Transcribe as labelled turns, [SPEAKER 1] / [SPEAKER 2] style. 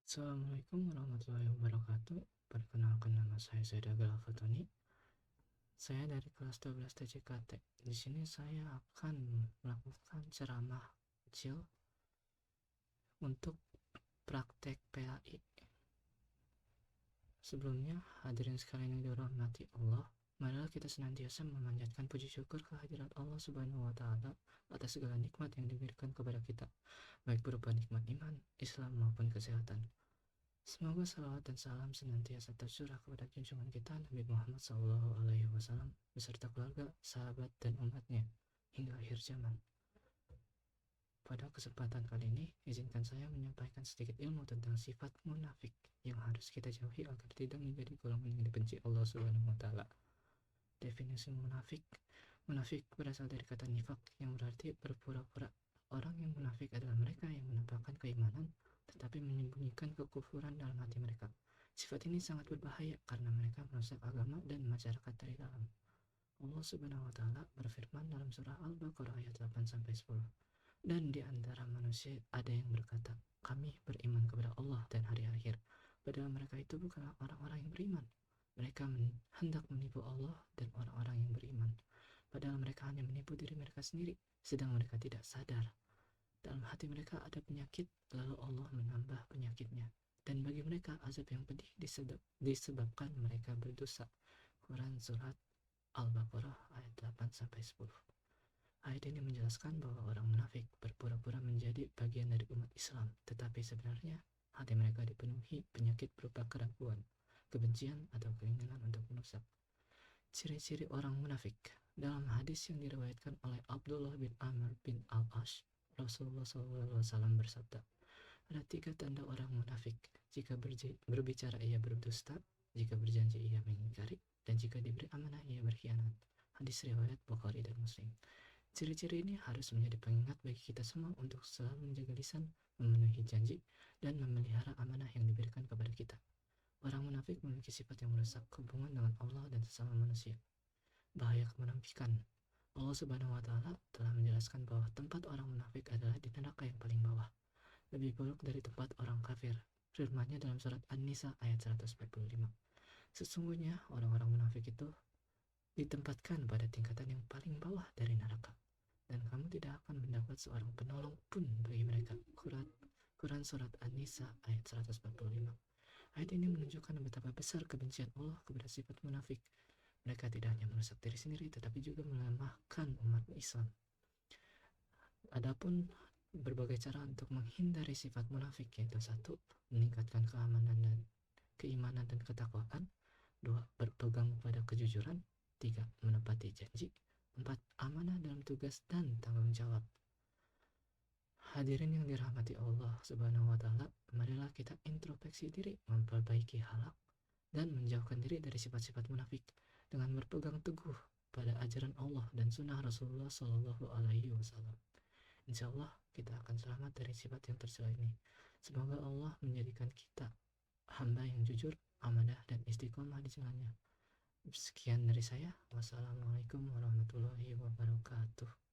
[SPEAKER 1] Assalamualaikum warahmatullahi wabarakatuh. Perkenalkan, nama saya Zaidagel Al-Fatoni. Saya dari kelas 12 TJKT. Di sini saya akan melakukan ceramah kecil untuk praktek PAI. Sebelumnya, hadirin sekalian yang dirahmati Allah, marilah kita senantiasa memanjatkan puji syukur kehadirat Allah Subhanahu wa Ta'ala atas segala nikmat yang diberikan kepada kita, baik berupa nikmat iman, Islam maupun kesehatan. Semoga salawat dan salam senantiasa tercurah kepada junjungan kita Nabi Muhammad SAW beserta keluarga, sahabat, dan umatnya hingga akhir zaman. Pada kesempatan kali ini, izinkan saya menyampaikan sedikit ilmu tentang sifat munafik yang harus kita jauhi agar tidak menjadi golongan yang dibenci Allah Subhanahu wa Ta'ala. Definisi munafik: munafik berasal dari kata nifak yang berarti berpura-pura. Orang yang munafik adalah mereka yang menampakkan keimanan tetapi menyembunyikan kekufuran dalam hati mereka. Sifat ini sangat berbahaya karena mereka merusak agama dan masyarakat dari dalam. Allah Subhanahu wa Ta'ala berfirman dalam surah Al-Baqarah ayat 8-10. Dan di antara manusia ada yang berkata, kami beriman kepada Allah dan hari akhir. Padahal mereka itu bukanlah orang-orang yang beriman. Mereka hendak menipu Allah dan orang-orang yang beriman. Padahal mereka hanya menipu diri mereka sendiri, sedang mereka tidak sadar. Dalam hati mereka ada penyakit, lalu Allah menambah penyakitnya. Dan bagi mereka azab yang pedih disebabkan mereka berdosa. Quran Surat Al-Baqarah ayat 8-10. Ayat ini menjelaskan bahwa orang munafik berpura-pura menjadi bagian dari umat Islam, tetapi sebenarnya hati mereka dipenuhi penyakit berupa keraguan, kebencian, atau keinginan untuk merusak. Ciri-ciri orang munafik. Dalam hadis yang diriwayatkan oleh Abdullah bin Amr bin Al-Ash, Rasulullah SAW bersabda, ada 3 tanda orang munafik. Jika berbicara ia berdusta, jika berjanji ia mengingkari, dan jika diberi amanah ia berkhianat. Hadis riwayat Bukhari dan Muslim. Ciri-ciri ini harus menjadi pengingat bagi kita semua untuk selalu menjaga lisan, memenuhi janji, dan memelihara amanah yang diberikan kepada kita. Orang munafik memiliki sifat yang merusak hubungan dengan Allah dan sesama manusia. Bahaya kemunafikan. Allah Subhanahu wa Ta'ala telah menjelaskan bahwa tempat orang munafik adalah di neraka yang paling bawah, lebih buruk dari tempat orang kafir. Firman-Nya dalam surat An-Nisa ayat 145. Sesungguhnya orang-orang munafik itu ditempatkan pada tingkatan yang paling bawah dari neraka, dan kamu tidak akan mendapat seorang penolong pun bagi mereka. Quran surat An-Nisa ayat 145. Ayat ini menunjukkan betapa besar kebencian Allah kepada sifat munafik. Mereka tidak hanya merusak diri sendiri, tetapi juga melemahkan umat Islam. Adapun berbagai cara untuk menghindari sifat munafik, yaitu 1. Meningkatkan keamanan dan keimanan dan ketakwaan. 2. Berpegang pada kejujuran. 3. Menepati janji. 4. Amanah dalam tugas dan tanggung jawab. Hadirin yang dirahmati Allah Subhanahu wa Ta'ala, marilah kita introspeksi diri, memperbaiki akhlak, dan menjauhkan diri dari sifat-sifat munafik dengan berpegang teguh pada ajaran Allah dan sunnah Rasulullah Sallallahu Alaihi Wasallam. Insya Allah kita akan selamat dari sifat yang tercela ini. Semoga Allah menjadikan kita hamba yang jujur, amanah, dan istiqomah di jalannya. Sekian dari saya. Wassalamualaikum warahmatullahi wabarakatuh.